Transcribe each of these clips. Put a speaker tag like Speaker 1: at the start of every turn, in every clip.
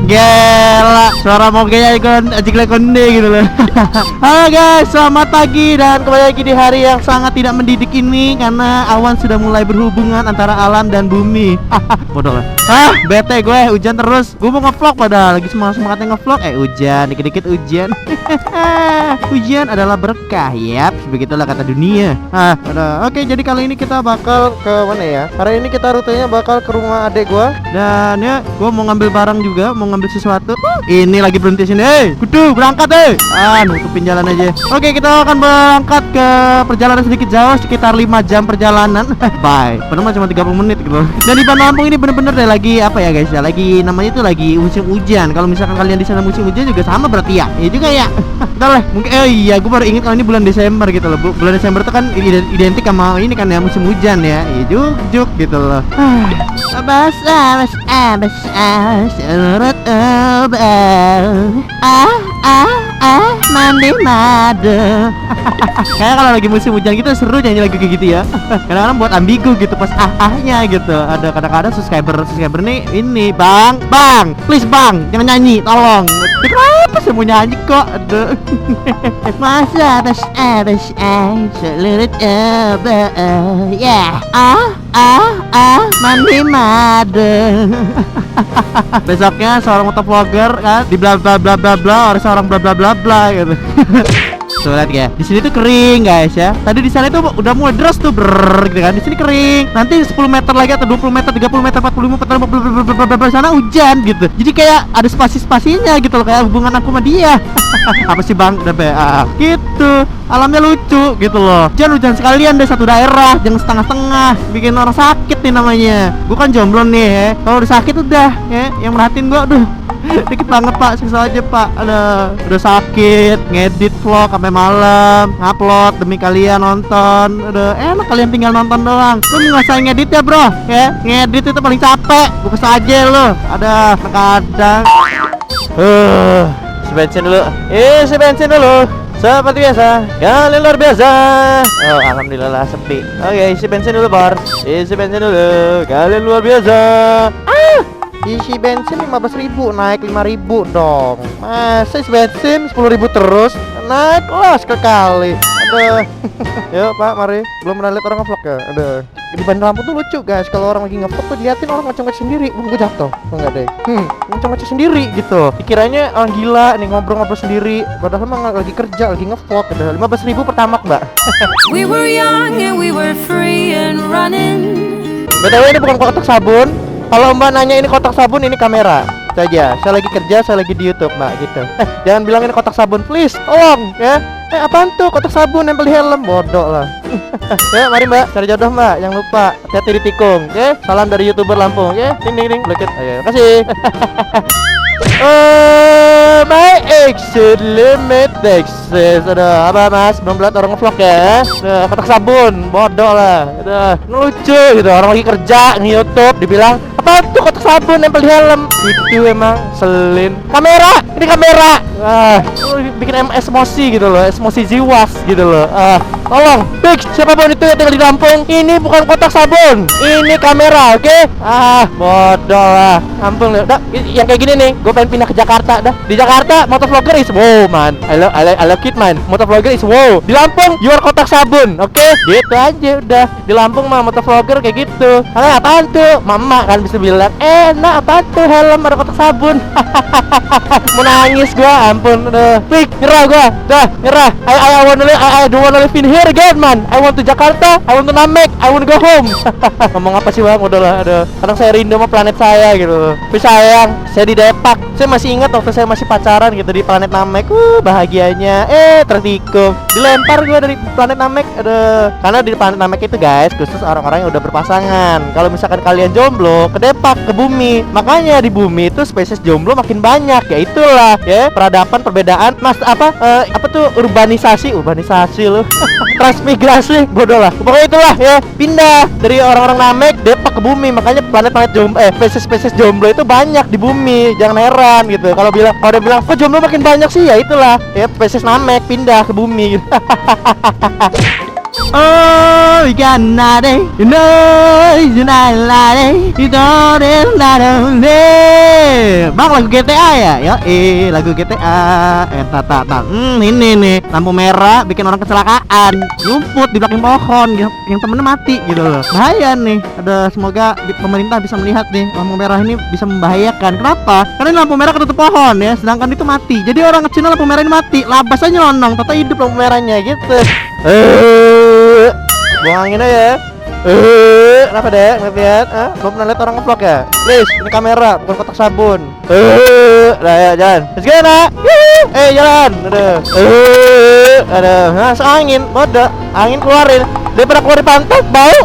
Speaker 1: Gila, suara mogenya ikon ajik konde gitu loh. Halo guys, selamat pagi dan kembali lagi di hari yang sangat tidak mendidik ini karena awan sudah mulai berhubungan antara alam dan bumi. Bodoh lah. Bete gue, hujan terus. Gue mau ngevlog padahal lagi semangatnya ngevlog. Hujan, dikit-dikit hujan. Hujan adalah berkah, yap, begitulah kata dunia. Oke, jadi kali ini kita bakal ke mana ya? Hari ini kita rutenya bakal ke rumah adek gue. Dan ya, gue mau ngambil barang juga, mau ngambil sesuatu. Ini lagi berhenti sini. Kudu berangkat nutupin jalan aja. Oke, kita akan berangkat ke perjalanan sedikit jauh, sekitar 5 jam perjalanan. Bye. Padahal cuma 30 menit gitu. Dan di Bandung Lampung ini bener-bener deh lagi apa ya guys ya? Lagi namanya itu lagi musim hujan. Kalau misalkan kalian di sana musim hujan juga sama berarti ya. Iya juga ya. Entar lah, mungkin iya gue baru ingat kalau ini bulan Desember gitu loh. Bulan Desember itu kan identik sama ini kan ya musim hujan ya. Iya juk gitu loh. Mandi made. Kayak kalau lagi musim hujan gitu seru nyanyi lagu kayak gitu ya. Kadang-kadang buat ambigu gitu pas ahnya gitu. Ada kadang-kadang subscriber nih ini bang, please bang jangan nyanyi tolong. Kenapa saya mau nyanyi kok? Aduh. Masa seluruh ya mandi made. Besoknya seorang motovlogger kan di bla bla bla bla bla oleh seorang bla bla bla bla gitu. Tuh lihat ya, di sini tuh kering guys ya. Tadi di sana itu udah mulai deras tuh gitu kan. Di sini kering. Nanti 10 meter lagi atau 20 meter, 30 meter, 45 meter, 50 sana hujan gitu. Jadi kayak ada spasi-spasinya gitu loh, kayak hubungan aku sama dia. Apa sih bang? Udah gitu. Alamnya lucu gitu loh. Hujan sekalian deh satu daerah, jangan setengah-setengah. Bikin orang sakit nih namanya. Gue kan jomblo nih ya. Kalau udah sakit udah ya, yang merhatiin gue aduh dikit banget pak, susah aja pak. Udah sakit, ngedit vlog sampai malam, ngupload demi kalian nonton. Udah enak kalian tinggal nonton doang. Lu nggak usah ngedit ya bro, ya ngedit itu paling capek. Gue kesel aja lo. Ada kadang. Si bensin dulu. Seperti biasa, kalian luar biasa. Oh alhamdulillah sepi. Oke, isi bensin dulu bar. Isi bensin dulu, kalian luar biasa. Isi bensin 15.000, naik 5.000 dong. Masa isi bensin 10.000 terus? Naik lah sekali. Aduh. Yuk pak, mari. Belum pernah lihat orang ngevlog ya? Aduh. Di Bandung Lampung tuh lucu guys. Kalau orang lagi ngevlog tuh diliatin orang ngoceh-ngoceh sendiri. Gue jatuh. Enggak deh. Ngoceh-ngoceh sendiri gitu. Dikiranya orang gila nih ngobrol-ngobrol sendiri. Padahal emang lagi kerja, lagi ngevlog. Udah 15.000 pertamax mbak.
Speaker 2: We were young and we were free and running.
Speaker 1: BTW ini bukan kotak sabun. Kalau mbak nanya ini kotak sabun, ini kamera saja. Saya lagi kerja, saya lagi di YouTube mbak gitu. Jangan bilang ini kotak sabun, please, tolong ya. Apaan tuh kotak sabun nempel di helm? Bodoh lah. Ya mari mbak, cari jodoh mbak. Jangan lupa hati-hati di tikung. Oke, salam dari YouTuber Lampung. Ya, ding ding ding, blanket. Ayo, kasih. My exit limit access. Ada apa mas? Belum lihat orang ngevlog ya? Kotak sabun, bodoh lah. Udah lucu gitu. Orang lagi kerja nge YouTube dibilang apa tuh kotak sabun nempel di helm? Itu emang selin. Kamera, ini kamera. Bikin emosi gitu loh, emosi jiwas gitu loh. Tolong, fix siapapun itu yang tinggal di Lampung, ini bukan kotak sabun, ini kamera, oke? Bodoh lah. Ampun, dah. Yang kayak gini nih, gue pengen pindah ke Jakarta dah. Di Jakarta, motovlogger is wow man. I love it man. Motovlogger is wow. Di Lampung, you are kotak sabun, oke? Gitu aja udah. Di Lampung mah motovlogger kayak gitu. Apaan tuh? Mama kan bisa bilang, enak apaan tuh helm ada kotak sabun. Mau nangis gua, ampun. Fix, nyerah gua. Dah, nyerah. I don't wanna live in here again man. I want to Jakarta, I want to Namek, I want to go home. Ngomong apa sih bang? Udahlah, kadang saya rindu sama planet saya gitu. Tapi sayang, saya di Depak. Saya masih ingat waktu saya masih pacaran gitu di planet Namek. Bahagianya. Tertikung. Dilempar gua dari planet Namek. Karena di planet Namek itu guys, khusus orang-orang yang udah berpasangan. Kalau misalkan kalian jomblo, ke Depak, ke bumi. Makanya di bumi itu spesies jomblo makin banyak. Ya itulah, ya peradaban, perbedaan, apa tuh urbanisasi loh. Transmigrasi, bodoh lah. Pokoknya itulah ya, pindah dari orang-orang Namek Depak ke bumi. Makanya planet-planet jomblo, spesies jomblo itu banyak di bumi. Jangan heran gitu. Kalau dia bilang kok jomblo makin banyak sih, ya itulah ya spesies Namek pindah ke bumi.
Speaker 3: Oh, Ganade, you know, you don't Bang, lagu GTA ya? Yo, lagu GTA. Ini nih, lampu merah bikin orang kecelakaan, nyumput di belakang pohon, yang temennya mati gitu loh. Bahaya nih. Ada, semoga pemerintah bisa melihat nih, lampu merah ini bisa membahayakan. Kenapa? Karena ini lampu merah ketutup pohon ya, sedangkan itu mati. Jadi orang kecil lampu merah ini mati, labas aja nyelonong, tata hidup lampu merahnya gitu.
Speaker 1: Buang angin aja. Kenapa dek? Lihat, belum pernah lihat orang ngevlog ya? Please, ini kamera, bukan kotak sabun. Nah ya, jalan. Let's go, nak. Jalan. Aduh. Nah, angin, bodoh. Angin keluarin. Daripada keluar di pantat, bau.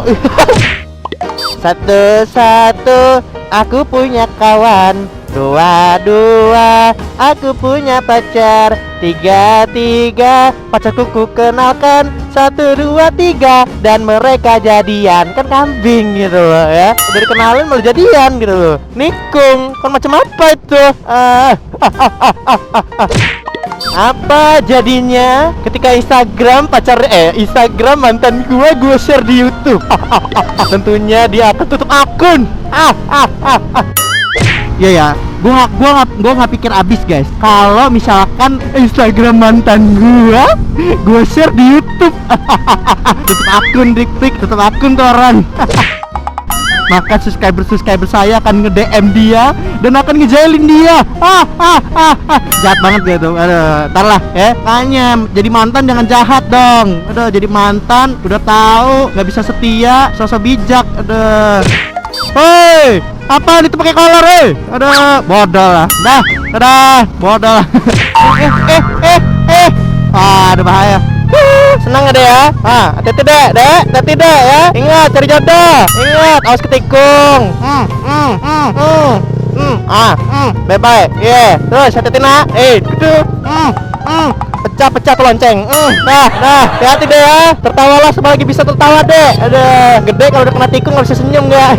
Speaker 1: Satu, aku punya kawan. Dua, aku punya pacar. Tiga, pacarku ku kenalkan. 1, 2, 3, dan mereka jadian. Kan kambing gitu loh ya. Udah dikenalin malah jadian gitu loh. Nikung, kan macam apa itu? Apa jadinya ketika Instagram Instagram mantan gua share di YouTube? Tentunya dia akan tutup akun.
Speaker 3: Iya ya, gua nggak pikir abis guys. Kalau misalkan Instagram mantan gua share di YouTube, tutup akun dik, tutup akun tuh orang. Maka subscriber saya akan nge-DM dia dan akan ngejailin dia. Jahat banget gitu. Aduh, ntar lah ya. Makanya jadi mantan jangan jahat dong. Aduh, jadi mantan udah tahu nggak bisa setia, sosok bijak. Aduh. Hei, apa itu pakai kolor, Ada bodoh lah. Dadah, bodoh lah. Ada bahaya.
Speaker 1: Senang gak deh ya? Hati-hati dek ya. Ingat cari jodoh. Ingat, awas ketikung. Bye-bye. Terus hati-hati nak. Pecah tuh lonceng. Nah, hati-hati deh ya. Tertawalah selagi bisa tertawa deh. Ada gede kalau udah kena tikung nggak bisa senyum nggak?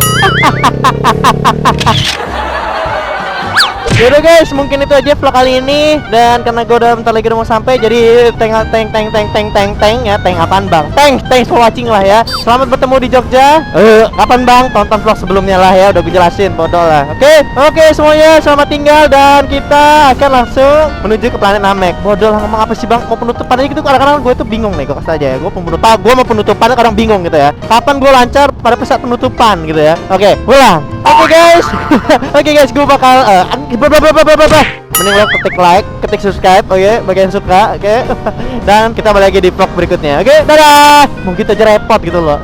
Speaker 1: Yaudah guys, mungkin itu aja vlog kali ini. Dan karena gue udah bentar lagi udah mau sampai, jadi tank ya, tank apaan bang? Thanks for watching lah ya. Selamat bertemu di Jogja. Kapan bang? Tonton vlog sebelumnya lah ya, udah gue jelasin, bodoh lah. Oke semuanya, selamat tinggal dan kita akan langsung menuju ke planet Namek. Bodoh lah, ngomong apa sih bang? Mau penutupan aja gitu, kadang-kadang gue tuh bingung nih, gue kasih aja ya. Gue mau penutupan kadang bingung gitu ya. Kapan gue lancar pada saat penutupan gitu ya? Oke, pulang. Oke guys, gue bakal mending lo ketik like, ketik subscribe, bagian suka, dan kita balik lagi di vlog berikutnya. Dadah. Mau gitu aja repot gitu loh.